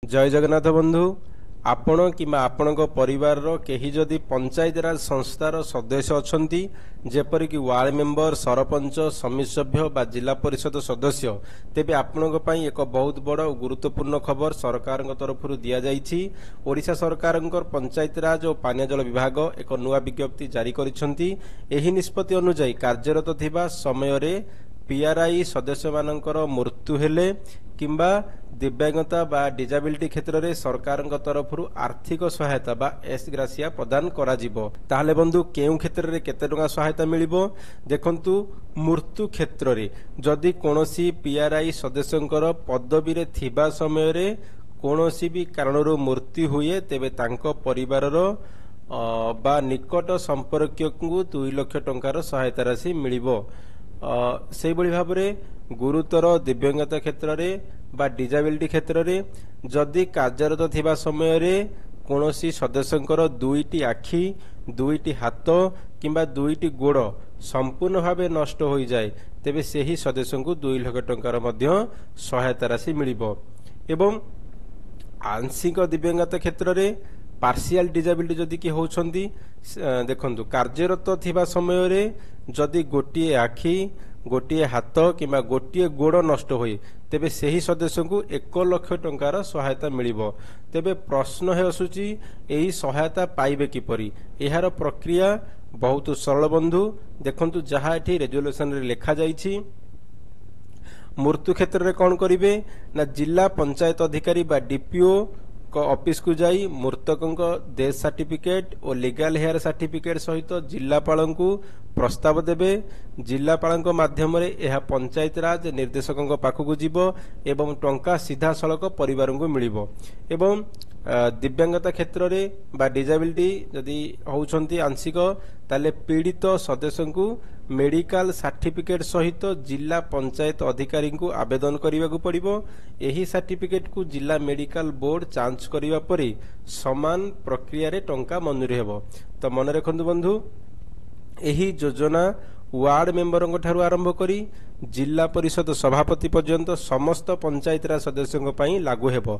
जय जगन्नाथ बंधु आपण किमा आपणक परिवार केही जदि पंचायत राज संस्थार सदस्य अछंती जेपरिक वार्ड मेंबर सरपंच समिति सभ्य बा जिला परिषद सदस्य तेबे आपणक पई एक बहुत बड़ और गुरुत्वपूर्ण खबर सरकार तरफ दिया जाइछि। ओडिशा सरकार पंचायत राज और पानीय जल विभाग एक नुआ विज्ञप्ति जारी करिसेंती। एही निष्पत्ति अनुसार कार्यरत थिबा समय रे पीआरआई सदस्य मानकर मृत्यु हेले किंबा दिव्यांगता बा डिजाबिलिटी क्षेत्र में सरकार तरफ आर्थिक सहायता बा एस ग्रासिया प्रदान करा जिवो। ताहले बंधु केउ क्षेत्र में केते टंका सहायता मिलिबो देखंतु। मृत्यु क्षेत्र में जदि कोनोसी पीआरआई सदस्यंकर पदवी रे थिबा समय रे कोनोसी भी कारणरू मृत्यु हुए तेबे तांको परिवारर बा निकट संपर्क को 2 लाख टंकार सहायता राशि मिलिबो। से भली भाव में गुरुतर दिव्यांगता क्षेत्र में बा डिजाबिलिटी क्षेत्र में जदि कार्यरत थिबा समय रे कोनोसी सदस्यंकर 2टी आखि 2टी हाथ किंबा 2टी गोड़ संपूर्ण भाव नष्ट हो जाए तेबे सेही सदस्य को 2 लाख टंकार मध्य सहायता राशि मिलिबो। एवं आंशिक दिव्यांगता क्षेत्र में पार्शियल डिजाबिलिटी जदि कि होउछंती देखंतु कार्यरत थिबा समय रे जदि गोटिए आखि गोटिए हाथ किंबा गोटिए गोड़ नष्ट होई तेबे सेही सदस्य को 1 लाख टंकार सहायता मिलिबो। तेबे प्रश्न है आसुची एही सहायता पाइबे किपरि। एहार प्रक्रिया बहुत सरल बंधु। देखंतु जहा एठी रेजोल्यूशन रे लेखा जाइछि मृत्यु क्षेत्र में कौन करिवे ना जिला पंचायत अधिकारी बा डीपीओ को ऑफिस को जाई मृतकों डेथ सर्टिफिकेट और लीगल हेयर सर्टिफिकेट सहित जिलापाल को प्रस्ताव देबे। जिलापाल माध्यम रे यह पंचायत राज निर्देशकों पाखक जीवो एवं टंका सीधा सड़क परिवार को मिलिबो। एवं दिव्यांगता क्षेत्र रे बा डिजाबिलिटी जदि होउछंती आंशिक ताले पीड़ित सदस्य को मेडिकल सर्टिफिकेट सहित जिला पंचायत अधिकारी को आवेदन करने पड़िबो। एही सर्टिफिकेट को जिला मेडिकल बोर्ड जांच करिबा परे समान प्रक्रिया रे टंका मंजूर हेबो। तो मन रखंतु बंधु एही योजना वार्ड मेंबर ठारू आरंभ करी जिला परिषद सभापति पर्यंत समस्त पंचायत राज सदस्यों पई लागू हेबो।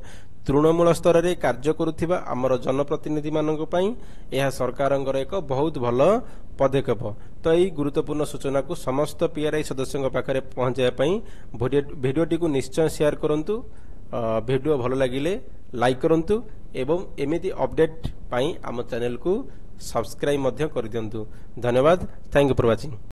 तृणमूल स्तर रे कार्य करुथिबा आमर जनप्रतिनिधि मानक पई यह सरकारंकर एक बहुत भल पदक्षेप। तो यही गुरुत्वपूर्ण सूचना को समस्त पीआरआई सदस्यों पाखरे पहुंचाया पई भिडियोटी को निश्चय शेयर करंतु। भिडियो भल लागिले लाइक करंतु एवं एमिति अपडेट पई आम चैनल को सब्सक्राइब मध्य कर दियंतु। धन्यवाद। Thank you for watching.